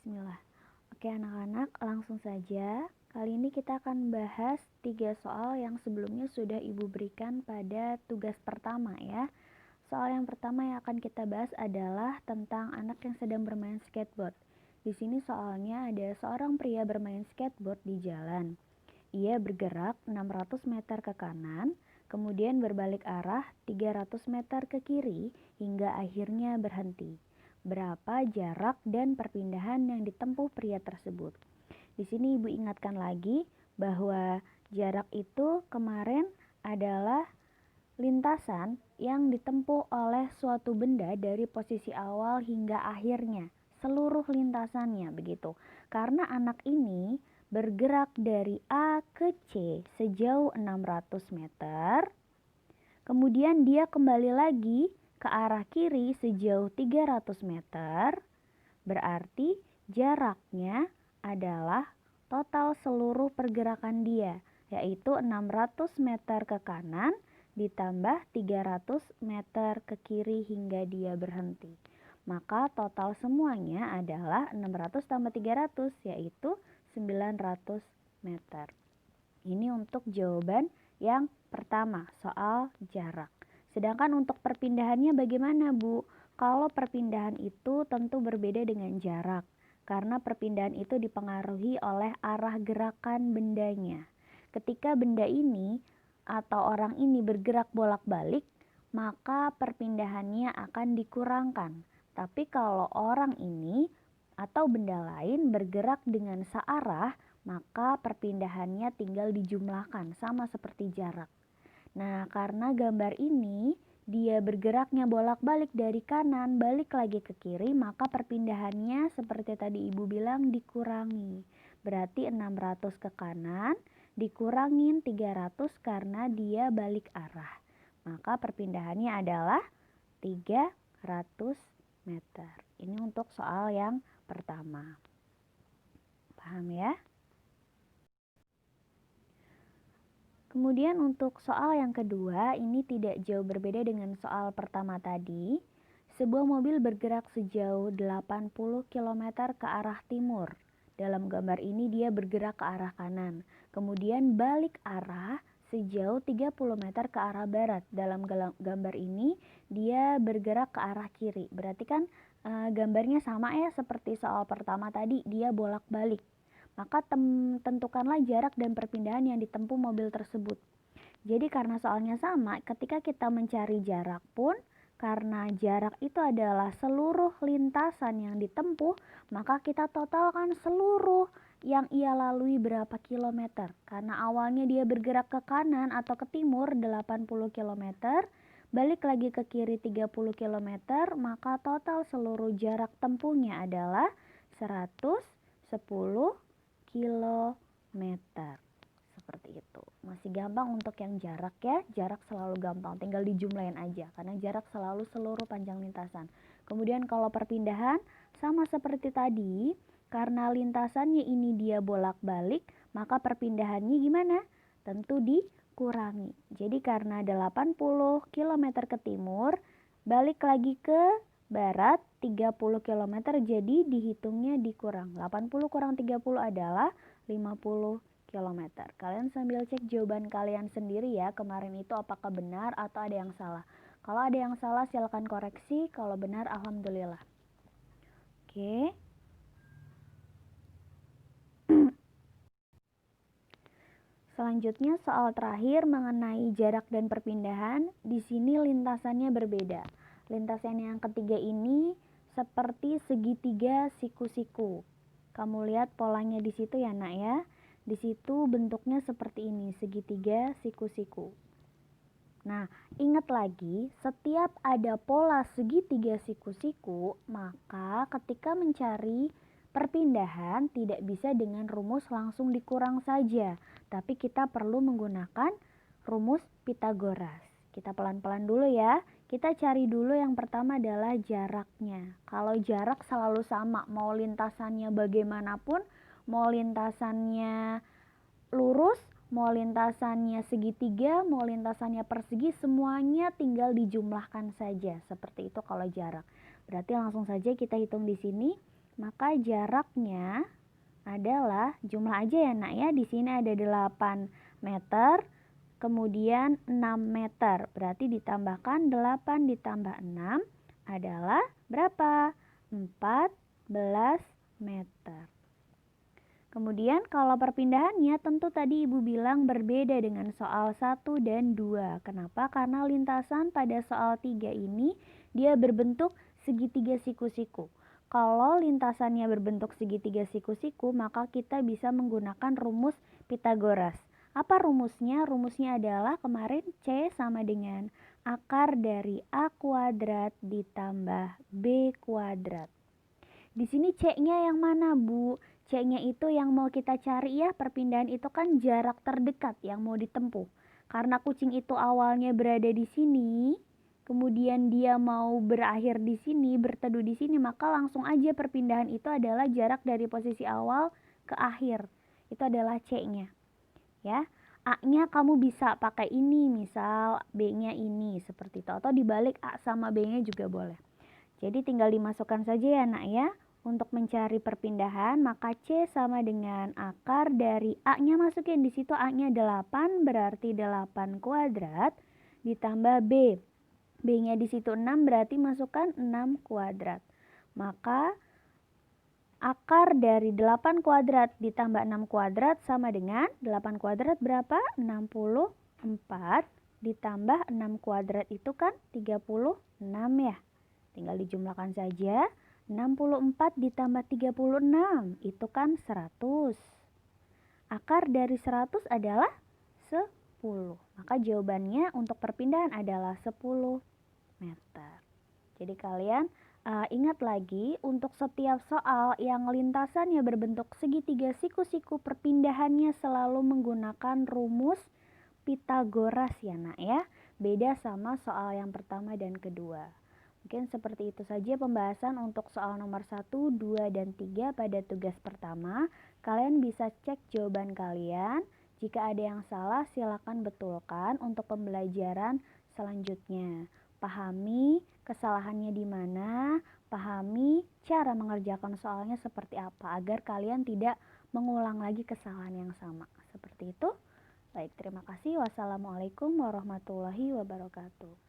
Bismillah. Oke anak-anak, langsung saja. Kali ini kita akan bahas 3 soal yang sebelumnya sudah Ibu berikan pada tugas pertama ya. Soal yang pertama yang akan kita bahas adalah tentang anak yang sedang bermain skateboard. Di sini soalnya ada seorang pria bermain skateboard di jalan. Ia bergerak 600 meter ke kanan, kemudian berbalik arah 300 meter ke kiri hingga akhirnya berhenti. Berapa jarak dan perpindahan yang ditempuh pria tersebut? Di sini Ibu ingatkan lagi bahwa jarak itu kemarin adalah lintasan yang ditempuh oleh suatu benda dari posisi awal hingga akhirnya, seluruh lintasannya begitu. Karena anak ini bergerak dari A ke C sejauh 600 meter, kemudian dia kembali lagi ke arah kiri sejauh 300 meter, berarti jaraknya adalah total seluruh pergerakan dia, yaitu 600 meter ke kanan ditambah 300 meter ke kiri hingga dia berhenti. Maka total semuanya adalah 600 tambah 300, yaitu 900 meter. Ini untuk jawaban yang pertama, soal jarak. Sedangkan untuk perpindahannya bagaimana, Bu? Kalau perpindahan itu tentu berbeda dengan jarak, karena perpindahan itu dipengaruhi oleh arah gerakan bendanya. Ketika benda ini atau orang ini bergerak bolak-balik, maka perpindahannya akan dikurangkan. Tapi kalau orang ini atau benda lain bergerak dengan searah, maka perpindahannya tinggal dijumlahkan, sama seperti jarak. Nah, karena gambar ini dia bergeraknya bolak-balik dari kanan balik lagi ke kiri, maka perpindahannya seperti tadi Ibu bilang dikurangi. Berarti 600 ke kanan dikurangin 300 karena dia balik arah. Maka perpindahannya adalah 300 meter. Ini untuk soal yang pertama. Paham ya? Kemudian untuk soal yang kedua, ini tidak jauh berbeda dengan soal pertama tadi. Sebuah mobil bergerak sejauh 80 km ke arah timur. Dalam gambar ini dia bergerak ke arah kanan. Kemudian balik arah sejauh 30 meter ke arah barat. Dalam gambar ini dia bergerak ke arah kiri. Berarti kan gambarnya sama ya seperti soal pertama tadi, dia bolak-balik. Maka tentukanlah jarak dan perpindahan yang ditempuh mobil tersebut. Jadi karena soalnya sama, ketika kita mencari jarak pun, karena jarak itu adalah seluruh lintasan yang ditempuh, maka kita totalkan seluruh yang ia lalui berapa kilometer. Karena awalnya dia bergerak ke kanan atau ke timur 80 kilometer, balik lagi ke kiri 30 kilometer, maka total seluruh jarak tempuhnya adalah 110 kilometer. Seperti itu. Masih gampang untuk yang jarak ya. Jarak selalu gampang, tinggal dijumlahin aja karena jarak selalu seluruh panjang lintasan. Kemudian kalau perpindahan sama seperti tadi, karena lintasannya ini dia bolak-balik, maka perpindahannya gimana? Tentu dikurangi. Jadi karena 80 km ke timur, balik lagi ke barat 30 km, jadi dihitungnya dikurang. 80 kurang 30 adalah 50 km. Kalian sambil cek jawaban kalian sendiri ya, kemarin itu apakah benar atau ada yang salah. Kalau ada yang salah silakan koreksi, kalau benar alhamdulillah. Oke. Selanjutnya soal terakhir mengenai jarak dan perpindahan. Di sini lintasannya berbeda. Lintasan yang ketiga ini seperti segitiga siku-siku. Kamu lihat polanya di situ ya, Nak ya. Di situ bentuknya seperti ini, segitiga siku-siku. Nah, ingat lagi, setiap ada pola segitiga siku-siku, maka ketika mencari perpindahan tidak bisa dengan rumus langsung dikurang saja, tapi kita perlu menggunakan rumus Pythagoras. Kita pelan-pelan dulu ya. Kita cari dulu yang pertama adalah jaraknya. Kalau jarak selalu sama, mau lintasannya bagaimanapun, mau lintasannya lurus, mau lintasannya segitiga, mau lintasannya persegi, semuanya tinggal dijumlahkan saja. Seperti itu kalau jarak. Berarti langsung saja kita hitung di sini. maka jaraknya adalah, jumlah aja ya nak ya, di sini ada 8 meter, kemudian 6 meter. Berarti ditambahkan 8 ditambah 6 adalah berapa? 14 meter. Kemudian kalau perpindahannya tentu tadi Ibu bilang berbeda dengan soal 1 dan 2. Kenapa? Karena lintasan pada soal 3 ini dia berbentuk segitiga siku-siku. Kalau lintasannya berbentuk segitiga siku-siku, maka kita bisa menggunakan rumus Pythagoras. Apa rumusnya? Rumusnya adalah kemarin C sama dengan akar dari A kuadrat ditambah B kuadrat. Di sini C-nya yang mana, Bu? C-nya itu yang mau kita cari ya, perpindahan itu kan jarak terdekat yang mau ditempuh. Karena kucing itu awalnya berada di sini, kemudian dia mau berakhir di sini, berteduh di sini, maka langsung aja perpindahan itu adalah jarak dari posisi awal ke akhir. Itu adalah C-nya. Ya. A-nya kamu bisa pakai ini, misal B-nya ini, seperti itu. Atau dibalik A sama B-nya juga boleh. Jadi tinggal dimasukkan saja ya nak ya. Untuk mencari perpindahan, maka C sama dengan akar dari A-nya masukin. Di situ A-nya 8, berarti 8 kuadrat ditambah B. B-nya di situ 6, berarti masukkan 6 kuadrat. Maka akar dari 8 kuadrat ditambah 6 kuadrat sama dengan 8 kuadrat berapa? 64 ditambah 6 kuadrat itu kan 36 ya. Tinggal dijumlahkan saja. 64 ditambah 36 itu kan 100. Akar dari 100 adalah 10. Maka jawabannya untuk perpindahan adalah 10 meter. Jadi kalian ingat lagi, untuk setiap soal yang lintasannya berbentuk segitiga siku-siku, perpindahannya selalu menggunakan rumus Pythagoras ya nak ya. Beda sama soal yang pertama dan kedua. Mungkin seperti itu saja pembahasan untuk soal nomor 1, 2, dan 3 pada tugas pertama. Kalian bisa cek jawaban kalian. Jika ada yang salah silakan betulkan untuk pembelajaran selanjutnya. Pahami kesalahannya di mana, pahami cara mengerjakan soalnya seperti apa agar kalian tidak mengulang lagi kesalahan yang sama. Seperti itu. Baik, terima kasih. Wassalamualaikum warahmatullahi wabarakatuh.